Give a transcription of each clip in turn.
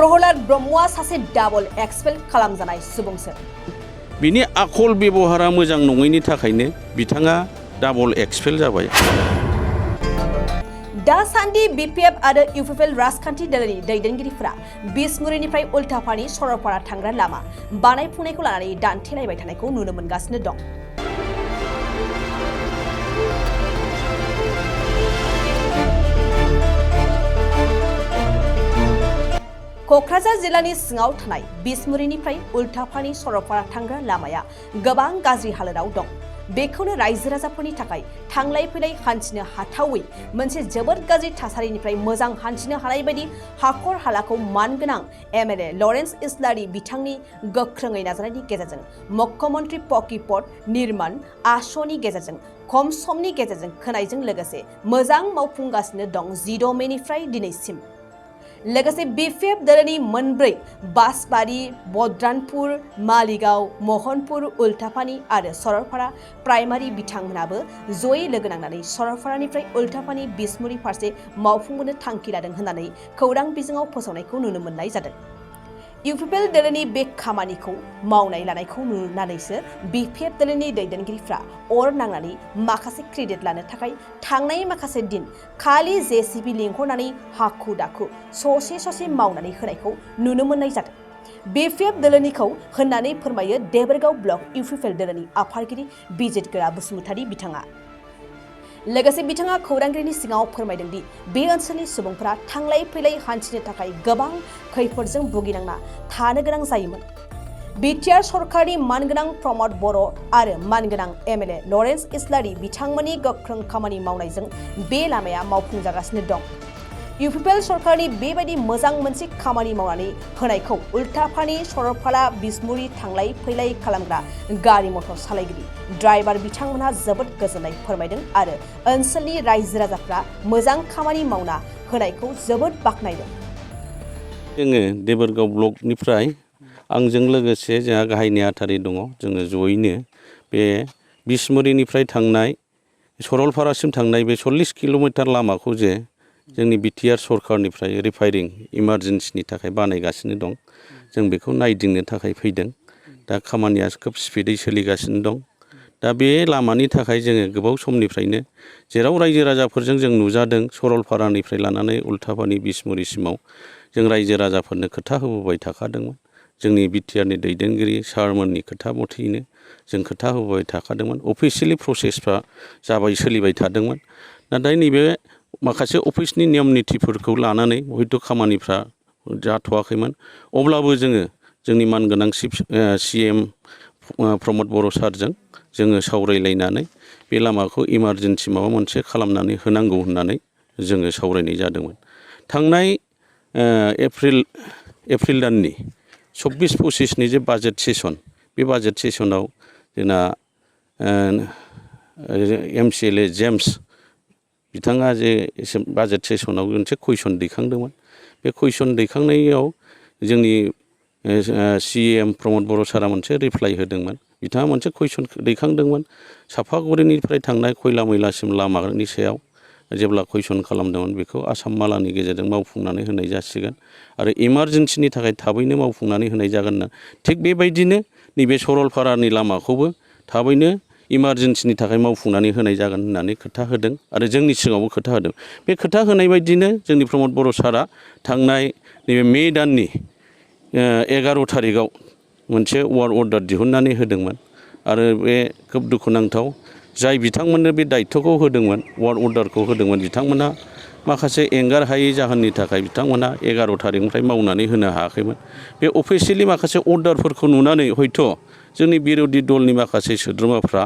प्रहलाद ब्रह्मआ सासे double expel खालामजानाय सुबुंसो। बिनि आखल बेबहारा मोजां नङैनि थाखायनो बिथाङा डाबल एक्सपेल जाबाय। दासान्दि बिपिएफ आरो इउपिपिएल राजखान्थि दोलोनि दैदेनगिरिफोरा बिसमुरिनिफ्राय उल्टापानि सरलपारा थांग्रा लामा बानायफुंनायखौ लानानै दान्थेलायबाय थानायखौ नुनो मोनगासिनो दं। क'क्राझार जिल्लानि सिङाव थानाय बिसमुरिनिफ्राय उल्टापानि सरलपारा थांग्रा लामाया गोबां गाज्रि हालोदाव दं। बेखौनो रायजो राजाफोरनि थाखाय थांलाय फैलाय हान्थिनो हाथावै मोनसे जोबोद गाज्रि थासारिनिफ्राय मोजां हान्थिनो हानाय बायदि हाखर हालाखौ मानगोनां एमएलए लरेन्स इस्लारि बिथांनि गोख्रोङै नाजानायनि गेजेरजों मुख्यमन्त्री पकि पथ निर्माण आसनि गेजेरजों खम समनि गेजेरजों खोनायजों लोगोसे मोजां मावफुंगासिनो दं 10 मेनिफ्राय दिनैसिम। लोगोसे बिपिएफ दोलोनि मोनब्रै बासबारि, बद्रानपुर, मालिगाव, महनपुर, उल्टापानि आरो सरलपारा प्राइमारि बिथांमोनाबो जयै लोगो नांनानै सरलपारानिफ्राय उल्टापानि बिसमुरि फारसे मावफुंबोनो थांखि लादों होननानै खौरां बिजोङाव फोसावनायखौ नुनो मोननाय जादों। इउपिपिएल दोलोनि बे खामानिखौ मावनाय लानायखौ नुनानैसो बिपिएफ दोलोनि दैदेनगिरिफ्रा अर नांनानै माखासे क्रेडिट लानो थाखाय थांनाय माखासे दिन खालि जेसिबि लिंहरनानै हाखु दाखु ससे मावनानै होनायखौ नुनो मोननाय जादों। बिपिएफ दोलोनिखौ होननानै फोरमायो देबोरगाव ब्लक इउपिपिएल दोलोनि आफादगिरि बिजितगोरा बसुमतारी बिथाङा। लोगोसे बिथाङा खौरांगिरिनि सिगाङाव फोरमायदों दि बे ओनसोलनि सुबुंफोरा थांलाय फैलाय हान्थिनो थाखाय गोबां खैफोदजों भुगिनांना थानो गोनां जायोमोन। बिटिआर सरकारनि मानगोनां प्रमद बर' आरो मानगोनां एमएलए लरेन्स इस्लारि बिथांमोननि गोख्रों खामानि मावनायजों बे लामाया मावफुंजागासिनो दं। इउपिपिएल सरकारनि बेबायदि मोजां मोनसे खामानि मावनानै होनायखौ उल्टापानि सरलपारा बिसमुरि थांलाय फैलाय खालामग्रा गारि मटर सालायगिरि ड्राइभार बिथांमोनहा जोबोद गोजोननाय फोरमायदों आरो ओनसोलनि रायजो राजाफ्रा मोजां खामानि मावना होनायखौ जोबोद बाख्नायदों। जोङो देबोरगाव ब्लकनिफ्राय आंजों लोगोसे जोंहा गाहाय नेहाथारि दङ। जोङो जयैनो बे बिसमुरिनिफ्राय थांनाय सरलपारासिम थांनाय बे 40 किल'मिटार लामाखौ जे जोंनि बिटिआर सरकारनिफ्राय रिफायरिं इमारजेन्सिनि थाखाय बानायगासिनो दं। जों बेखौ नायदिंनो थाखाय फैदों। दा खामानिया खोब स्पिडै सोलिगासिनो दं। दा बे लामानि थाखाय जोङो गोबाव समनिफ्रायनो जेराव रायजो राजाफोरजों जों नुजादों सरलपारानिफ्राय लानानै उल्टापानि बिसमुरिसिमाव जों रायजो राजाफोरनो खोथा होबोबाय थाखादोंमोन। जोंनि बिटिआरनि दैदेनगिरि सारमोननि खोथा मथेयैनो जों खोथा होबोबाय थाखादोंमोन। अफिसियेलि प्रसेसफ्रा जाबाय सोलिबाय थादोंमोन। नाथाय नैबे माखासे अफिसनि नियम नितिफोरखौ लानानै हयथ' खामानिफ्रा जाथ'वाखैमोन। अब्लाबो जोङो जोंनि मानगोनां सिएम प्रमद बर' सारजों जोङो सावरायलायनानै बे लामाखौ इमारजेन्सि माबा मोनसे खालामनानै होनांगौ होननानै जोङो सावरायनाय जादोंमोन। थांनाय एप्रिल दाननि 24-25नि जे बाजेट सेसन बे बाजेट सेसनाव जोंना एमसिएलए जेम्स बिथाङा जे बाजेट सेसनाव मोनसे कुइसन दैखांदोंमोन। बे कुइसन दैखांनायाव जोंनि सिएम प्रमद बर' सारा मोनसे रिप्लाइ होदोंमोन। बिथाङा मोनसे कुइसन दैखांदोंमोन सापागुरिनिफ्राय थांनाय खयला मैलासिम लामानि सायाव जेब्ला कुइसन खालामदोंमोन बेखौ आसाम मालानि गेजेरजों मावफुंनानै होनाय जासिगोन आरो इमारजेन्सिनि थाखाय थाबैनो मावफुंनानै होनाय जागोन ना। थिग बेबायदिनो नैबे सरलपारानि लामाखौबो थाबैनो इमारजेन्सिनि थाखाय मावफुंनानै होनाय जागोन होननानै खोथा होदों आरो जोंनि सिगाङावबो खोथा होदों। बे खोथा होनाय बायदिनो जोंनि प्रमद बर' सारा थांनाय नैबे मे दाननि 11 थारिखआव मोनसे वार्ड अर्डार दिहुननानै होदोंमोन आरो बे खोब दुखुनांथाव जाय बिथांमोननो बे दायित्वखौ होदोंमोन वार्ड अर्डारखौ होदोंमोन बिथांमोना माखासे एंगार हायै जाहोननि थाखाय बिथांमोना 11 थारिखनिफ्राय मावनानै होनो हायाखैमोन। बे अफिसियेलि माखासे अर्डारफोरखौ नुनानै हयथ' जोंनि बिर'धि दलनि माखासे सोद्रोमाफ्रा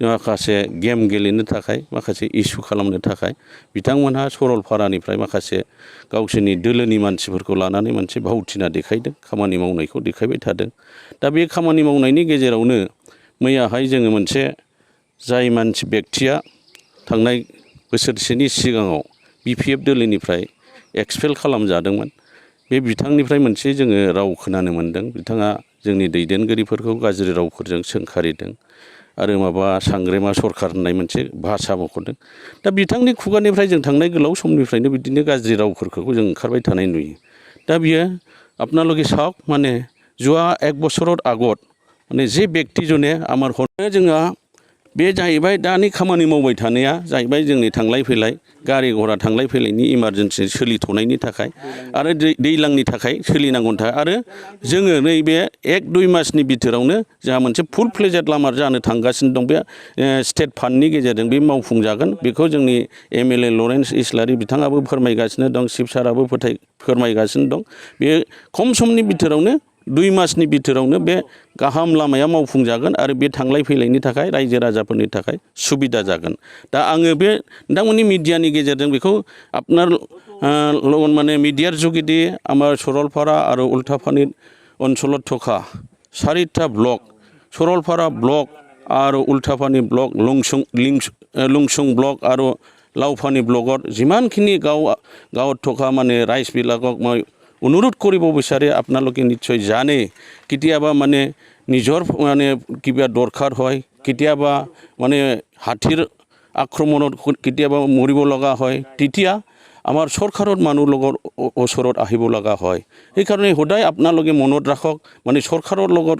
माखासे गेम गेलेनो थाखाय माखासे इसु खालामनो थाखाय बिथांमोनहा सरलपारानिफ्राय माखासे गावसोरनि दोलोनि मानसिफोरखौ लानानै मोनसे भावथिना देखायदों, खामानि मावनायखौ देखायबाय थादों। दा बे खामानि मावनायनि गेजेरावनो मैयाहाय जोङो मोनसे जाय मानसि बेक्तिया थांनाय बोसोरसेनि सिगाङाव बिपिएफ दोलोनिफ्राय एक्सपेल खालामजादोंमोन बे बिथांनिफ्राय मोनसे जोङो राव खोनानो मोन्दों। बिथाङा जोंनि दैदेनगिरिफोरखौ गाज्रि रावफोरजों सोंखारिदों आरो माबा सांग्रेमा सरखार होननाय मोनसे भाषा मख'दों। दा बिथांनि खुगानिफ्राय जों थांनाय गोलाव समनिफ्रायनो बिदिनो गाज्रि रावफोरखौ जों ओंखारबाय थानाय नुयो। दा बियो আপনালোকে চাওক মানে যোৱা 1 বছৰৰ আগত মানে যে ব্যক্তিজনে আমাৰ হरनो जोंहा बे जाहैबाय दानि खामानि मावबाय थानाया जाहैबाय जोंनि थांलाय फैलाय गारि घरा थांलाय फैलायनि इमारजेन्सि सोलिथ'नायनि थाखाय आरो दैज्लांनि थाखाय सोलिनांगौनि थाखाय आरो जोङो नैबे 1-2 मासनि बिथोरावनो जोंहा मोनसे फुल फ्लेजेड लामा जानो थांगासिनो दं बे स्टेट फान्डनि गेजेरजों बे मावफुंजागोन बेखौ जोंनि MLA लरेन्स इस्लारि बिथाङाबो फोरमायगासिनो दं शिब साराबो फोरमायगासिनो दं बे खम समनि बिथोरावनो 2 मासनि बिथोरावनो बे गाहाम लामाया मावफुंजागोन आरो बे थांलाय फैलायनि थाखाय रायजो राजाफोरनि थाखाय सुबिदा जागोन दा आङो बे नोंथांमोननि मिडियानि गेजेरजों बेखौ आपनार माने मिडियार जुगिदि आमार सरलपारा आरो उल्टापानि अঞ্চলত থকা 4টা ब्लक सरलपारा ब्लक आरो उल्टापानि ब्लक लुंसुं ब्लक आरो लावपानि ब्लकत जिमानखिनि गाँवत থকা মানে ৰাইজবিলাকক মই অনুৰোধ কৰিব বিচাৰে আপোনালোকে নিশ্চয় জানে কেতিয়াবা মানে নিজৰ মানে কিবা দৰকাৰ হয় কেতিয়াবা মানে হাতীৰ আক্ৰমণত কেতিয়াবা মৰিব লগা হয় তেতিয়া আমাৰ চৰকাৰৰ মানুহ লগত ওচৰত আহিব লগা হয় সেইকাৰণে সদায় আপোনালোকে মনত ৰাখক মানে চৰকাৰৰ লগত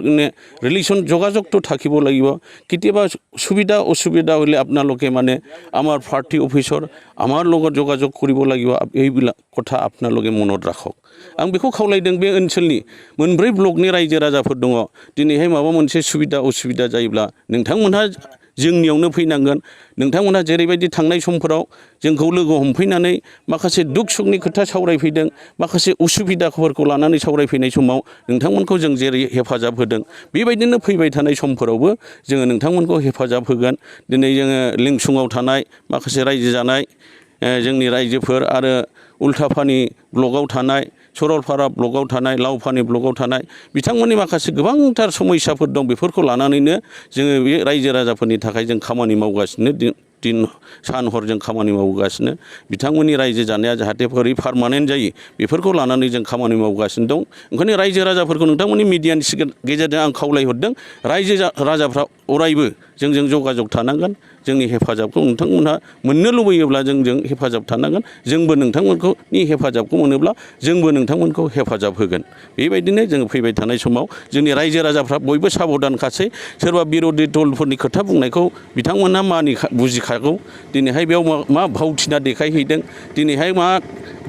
ৰিলেশ্যন যোগাযোগটো থাকিব লাগিব কেতিয়াবা সুবিধা অসুবিধা হ'লে আপোনালোকে মানে আমাৰ পাৰ্টি অফিচৰ আমাৰ লগত যোগাযোগ কৰিব লাগিব এইবিলাক কথা আপোনালোকে মনত ৰাখক आं बेखौ खावलायदों बे ओनसोलनि मोनब्रै ब्लकनि रायजो राजाफोर दङ दिनैहाय माबा मोनसे सुबिदा असुबिदा जायोब्ला नोंथांमोनहा जोंनियावनो फैनांगोन नोंथांमोनहा जेरैबायदि थांनाय समफोराव जोंखौ लोगो हमफैनानै माखासे दुख सुखनि खोथा सावरायफैदों माखासे उसुबिदाफोरखौ लानानै सावरायफैनाय समाव नोंथांमोनखौ जों जेरै हेफाजाब होदों बेबायदिनो फैबाय थानाय समफोरावबो जोङो नोंथांमोनखौ हेफाजाब होगोन दिनै जोङो लिंसुङाव थानाय माखासे रायजो जानाय जोंनि रायजोफोर आरो उल्टापानि ब्लकआव थानाय सरलपारा ब्लकआव थानाय लावपानि ब्लकआव थानाय बिथांमोननि माखासे गोबांथार समस्याफोर दं बेफोरखौ लानानैनो जोङो बे रायजो राजाफोरनि थाखाय जों खामानि मावगासिनो दिन सान हर जों खामानि मावगासिनो बिथांमोननि रायजो जानाया जाहाथे बोरै पार्मानेन्ट जायो बेफोरखौ लानानै जों खामानि मावगासिनो दं ओंखायनो रायजो राजाफोरखौ नोंथांमोननि मिडियानि गेजेरजों आं खावलायहरदों रायजो राजाफ्रा अरायबो जोंजों जगाजग थानांगोन जोंनि हेफाजाबखौ नोंथांमोनहा मोननो लुबैयोब्ला जोंजों हेफाजाब थानांगोन जोंबो नोंथांमोननि हेफाजाबखौ मोनोब्ला जोंबो नोंथांमोनखौ हेफाजाब होगोन बेबायदिनो जों फैबाय थानाय समाव जोंनि रायजो राजाफ्रा बयबो साबधानखासै सोरबा बिर'धि दलफोरनि खोथा बुंनायखौ बिथांमोनहा बुजिखागौ दिनैहाय बेयाव मा भावथिना देखायहैदों दिनैहाय मा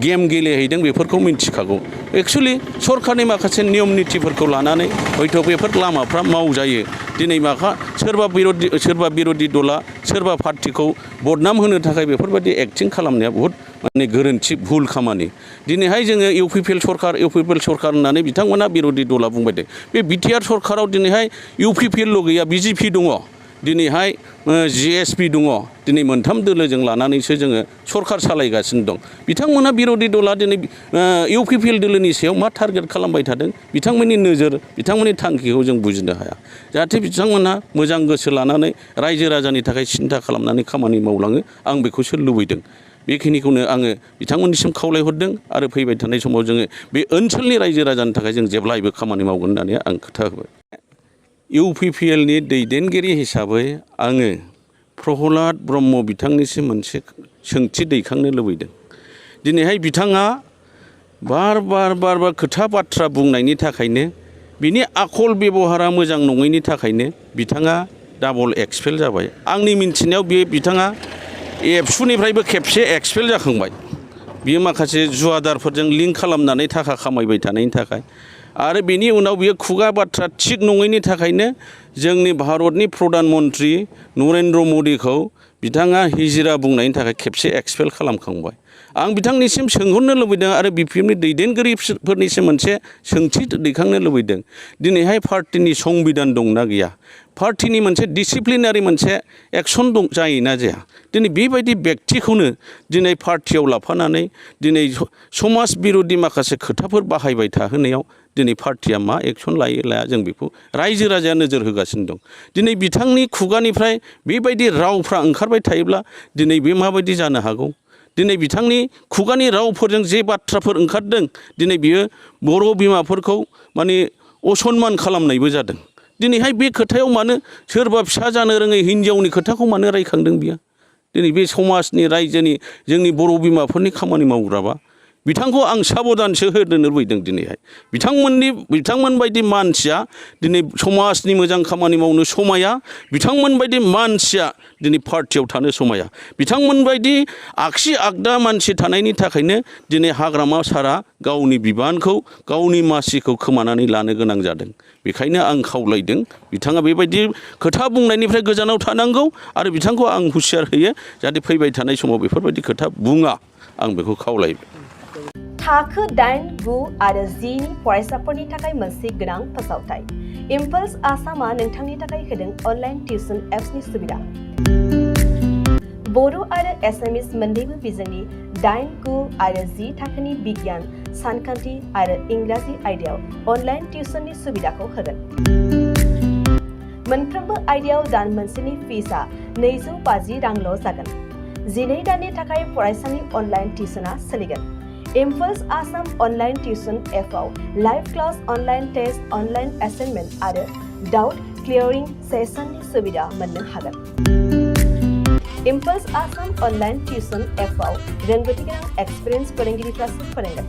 गेम गेलेहैदों बेफोरखौ मिन्थिखागौ एक्सुवेलि सरकारनि माखासे नियम नितिफोरखौ लानानै हयथ' बेफोर लामाफ्रा मावजायो दिनै सोरबा बिर'धि दला सोरबा पार्टिखौ बदनाम होनो थाखाय बेफोरबायदि एक्टिं खालामनाया बहुद माने गोरोन्थि भुल खामानि दिनैहाय जोङो इउपिपिएल सरकार होननानै बिथांमोना बिर'धि दला बुंबाय दे बे बिटिआर सरकाराव दिनैहाय इउपिपिएलल' गैया बिजेपि दङ दिनैहाय जिएसपि दङ दिनै मोनथाम दोलोजों लानानैसो जोङो सरकार सालायगासिनो दं बिथांमोना बिर'धि दला दिनै इउपिपिएल दोलोनि सायाव मा टारगेट खालामबाय थादों बिथांमोननि नोजोर बिथांमोननि थांखिखौ जों बुजिनो हाया जाहाथे बिथांमोना मोजां गोसो लानानै रायजो राजानि थाखाय सिन्था खालामनानै खामानि मावलाङो आं बेखौसो लुबैदों बेखिनिखौनो आङो बिथांमोननिसिम खावलायहरदों आरो फैबाय थानाय समाव जोङो बे ओनसोलनि रायजो राजानि थाखाय जों जेब्लायबो खामानि मावगोन होननानै आं खोथा होबाय इउपिपिएलनि दैदेनगिरि हिसाबै आङो प्रहलाद ब्रह्म बिथांनिसिम मोनसे सोंथि दैखांनो लुबैदों दिनैहाय बिथाङा बार खोथा बाथ्रा बुंनायनि थाखायनो बिनि आखल बेबहारा मोजां नङैनि थाखायनो बिथाङा डाबल एक्सपेल जाबाय आंनि मिन्थिनायाव बिथाङा एबसुनिफ्रायबो खेबसे एक्सपेल जाखांबाय बियो माखासे जुवादारफोरजों लिंक खालामनानै थाखा खामायबाय थानायनि थाखाय आरो बेनि उनाव बियो खुगा बाथ्रा थिग नङैनि थाखायनो जोंनि भारतनि प्रधान मन्त्रि नरेन्द्र मदिखौ बिथाङा हिजिरा बुंनायनि थाखाय खेबसे एक्सपेल खालामखांबाय आं बिथांनिसिम सोंहरनो लुबैदों आरो बिपिएफनि दैदेनगिरिफोरनिसिम मोनसे सोंथि दैखांनो लुबैदों दिनैहाय पार्टिनि संबिधान दंना गैया पार्टिनि मोनसे डिसिप्लिनारि मोनसे एक्सन दं जायोना जाया दिनै बेबायदि व्यक्तिखौनो दिनै पार्टियाव लाफानानै दिनै समाज बिर'धि माखासे खोथाफोर बाहायबाय थाहोनायाव दिनै पार्टिया मा एक्सन लाया जों बेखौ रायजो राजाया नोजोर होगासिनो दं दिनै बिथांनि खुगानिफ्राय बेबायदि रावफ्रा ओंखारबाय थायोब्ला दिनै बे माबायदि जानो हागौ दिनै बिथांनि खुगानि रावफोरजों जे बाथ्राफोर ओंखारदों दिनै बियो बर' बिमाफोरखौ माने असनमान खालामनायबो जादों दिनैहाय बे खोथायाव मानो सोरबा फिसा जानो रोङै हिन्जावनि खोथाखौ मानो रायखांदों बियो दिनै बे समाजनि रायजोनि जोंनि बर' बिमाफोरनि खामानि मावग्राबा बिथांखौ आं साबधानसो होनो लुबैदों दिनैहाय बिथांमोन बायदि मानसिया दिनै समाजनि मोजां खामानि मावनो समाया बिथांमोन बायदि मानसिया दिनै पार्टियाव थानो समाया बिथांमोन बायदि आगसि आगदा मानसि थानायनि थाखायनो दिनै हाग्रामा सारा गावनि बिबानखौ गावनि मासिखौ खोमानानै लानो गोनां जादों बेखायनो आं खावलायदों बिथाङा बेबायदि खोथा बुंनायनिफ्राय गोजानाव थानांगौ आरो बिथांखौ आं हुसियार होयो जाहाथे फैबाय थानाय समाव बेफोरबायदि खोथा बुङा आं बेखौ खावलायो थाखो 8, 9 आरो 10 नि फरायसाफोरनि थाखाय मोनसे गोनां फोसावथाय इम्पल्स आसामा नोंथांनि थाखाय होदों अनलाइन टिउसन एप्सनि सुबिदा बर' आरो एसामिस मोन्नैबो बिजोंनि 8, 9 आरो 10 थाखोनि बिगियान सानखान्थि आरो इंराजि आयदायाव अनलाइन टिउसननि सुबिदाखौ होगोन मोनफ्रोमबो आयदायाव दान मोनसेनि फिसआ 250 रांल' जागोन 12 दाननि थाखाय फरायसानि अनलाइन टिउसना सोलिगोन इम्पल्स आसाम अनलाइन टिउसन एपआव live class online test online assignment आरो डाउट क्लियरिं सेसननि सुबिदा मोननो हागोन इम्पल्स आसाम अनलाइन टिउसन एपआव रोंगौथि गोनां एक्सपिरियेन्स फोरोंगिरिफ्रासो फोरोंगोन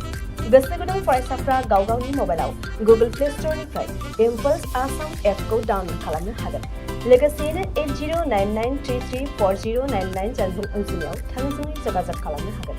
गोसो गुदुं फरायसाफ्रा गाव गावनि मबाइलाव गुगल प्ले स्ट'रनिफ्राय इम्पल्स आसाम एपखौ डाउनल'ड खालामनो हागोन लोगोसेयैनो 8099334099 जानबुं अनजिमायाव थोंजोङै जगाजग खालामनो हागोन